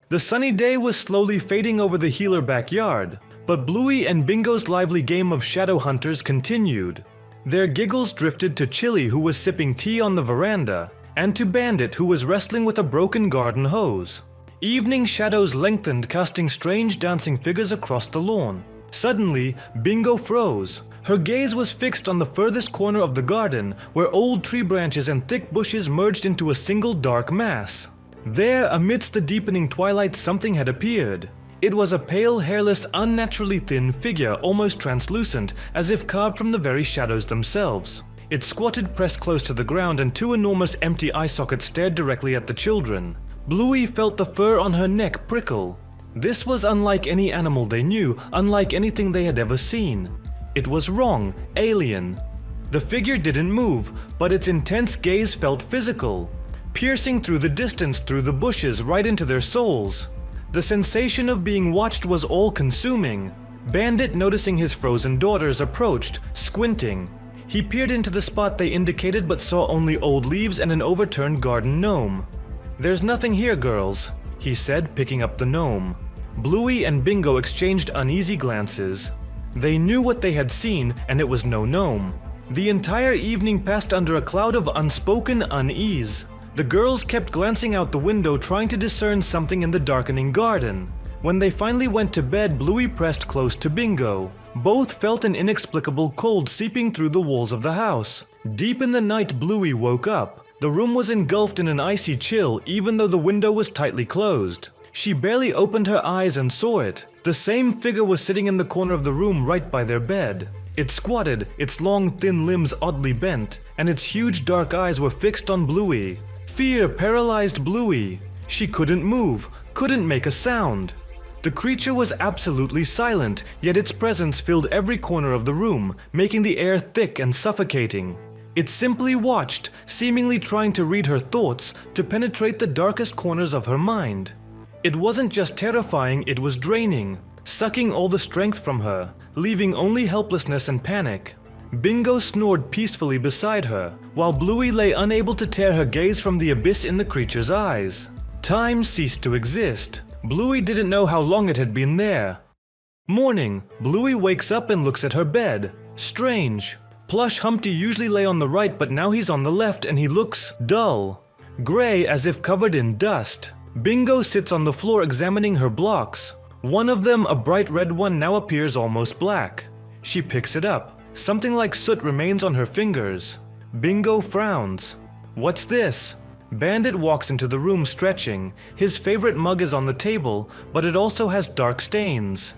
The sunny day was slowly fading over the Healer backyard, but Bluey and Bingo's lively game of shadow hunters continued. Their giggles drifted to Chili, who was sipping tea on the veranda, and to Bandit, who was wrestling with a broken garden hose. Evening shadows lengthened, casting strange dancing figures across the lawn. Suddenly, Bingo froze. Her gaze was fixed on the furthest corner of the garden, where old tree branches and thick bushes merged into a single dark mass. There, amidst the deepening twilight, something had appeared. It was a pale, hairless, unnaturally thin figure, almost translucent, as if carved from the very shadows themselves. It squatted pressed close to the ground, and two enormous empty eye sockets stared directly at the children. Bluey felt the fur on her neck prickle. This was unlike any animal they knew, unlike anything they had ever seen. It was wrong, alien. The figure didn't move, but its intense gaze felt physical, piercing through the distance, through the bushes, right into their souls. The sensation of being watched was all-consuming. Bandit, noticing his frozen daughters, approached, squinting. He peered into the spot they indicated but saw only old leaves and an overturned garden gnome. "There's nothing here, girls," he said, picking up the gnome. Bluey and Bingo exchanged uneasy glances. They knew what they had seen, and it was no gnome. The entire evening passed under a cloud of unspoken unease. The girls kept glancing out the window, trying to discern something in the darkening garden. When they finally went to bed, Bluey pressed close to Bingo. Both felt an inexplicable cold seeping through the walls of the house. Deep in the night, Bluey woke up. The room was engulfed in an icy chill, even though the window was tightly closed. She barely opened her eyes and saw it. The same figure was sitting in the corner of the room right by their bed. It squatted, its long thin limbs oddly bent, and its huge dark eyes were fixed on Bluey. Fear paralyzed Bluey. She couldn't move, couldn't make a sound. The creature was absolutely silent, yet its presence filled every corner of the room, making the air thick and suffocating. It simply watched, seemingly trying to read her thoughts, to penetrate the darkest corners of her mind. It wasn't just terrifying, it was draining, sucking all the strength from her, leaving only helplessness and panic. Bingo snored peacefully beside her, while Bluey lay unable to tear her gaze from the abyss in the creature's eyes. Time ceased to exist. Bluey didn't know how long it had been there. Morning. Bluey wakes up and looks at her bed. Strange. Plush Humpty usually lay on the right, but now he's on the left and he looks dull. Gray, as if covered in dust. Bingo sits on the floor examining her blocks. One of them, a bright red one, now appears almost black. She picks it up. Something like soot remains on her fingers. Bingo frowns. What's this? Bandit walks into the room stretching. His favorite mug is on the table, but it also has dark stains.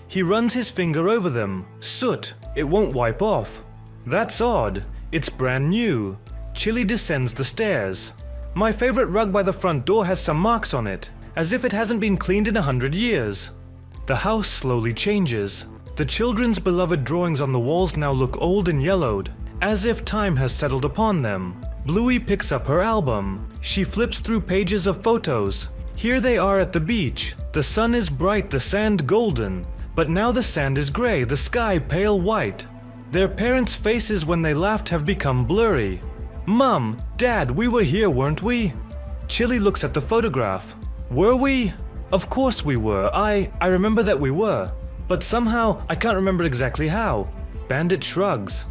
He runs his finger over them. Soot. It won't wipe off. That's odd. It's brand new. Chili descends the stairs. My favorite rug by the front door has some marks on it, as if it hasn't been cleaned in 100 years. The house slowly changes. The children's beloved drawings on the walls now look old and yellowed, as if time has settled upon them. Bluey picks up her album. She flips through pages of photos. Here they are at the beach. The sun is bright, the sand golden. But now the sand is gray, the sky pale white. Their parents' faces when they laughed have become blurry. Mum, Dad, we were here, weren't we? Chili looks at the photograph. Were we? Of course we were. I remember that we were. But somehow, I can't remember exactly how. Bandit shrugs.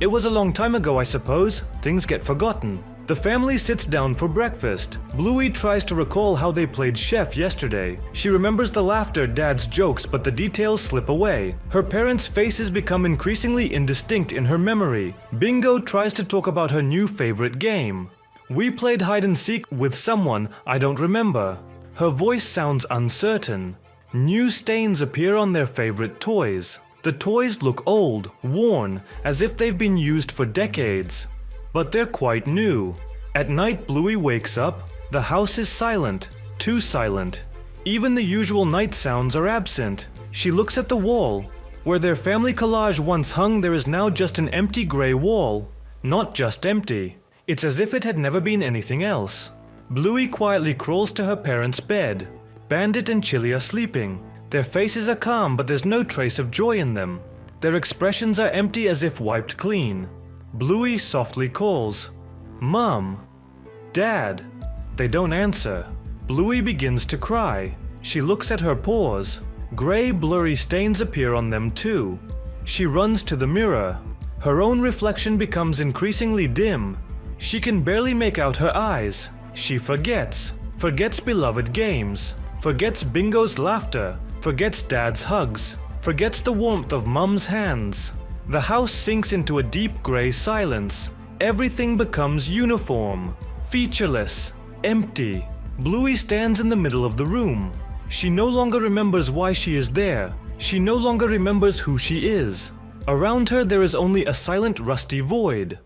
It was a long time ago, I suppose. Things get forgotten. The family sits down for breakfast. Bluey tries to recall how they played chef yesterday. She remembers the laughter, Dad's jokes, but the details slip away. Her parents' faces become increasingly indistinct in her memory. Bingo tries to talk about her new favorite game. We played hide and seek with someone, I don't remember. Her voice sounds uncertain. New stains appear on their favorite toys. The toys look old, worn, as if they've been used for decades. But they're quite new. At night, Bluey wakes up. The house is silent, too silent. Even the usual night sounds are absent. She looks at the wall. Where their family collage once hung, there is now just an empty gray wall. Not just empty. It's as if it had never been anything else. Bluey quietly crawls to her parents' bed. Bandit and Chili are sleeping. Their faces are calm, but there's no trace of joy in them. Their expressions are empty, as if wiped clean. Bluey softly calls, "Mom, Dad." They don't answer. Bluey begins to cry. She looks at her paws. Gray, blurry stains appear on them too. She runs to the mirror. Her own reflection becomes increasingly dim. She can barely make out her eyes. She forgets beloved games, forgets Bingo's laughter, forgets Dad's hugs, forgets the warmth of Mum's hands. The house sinks into a deep gray silence. Everything becomes uniform, featureless, empty. Bluey stands in the middle of the room. She no longer remembers why she is there. She no longer remembers who she is. Around her there is only a silent, rusty void.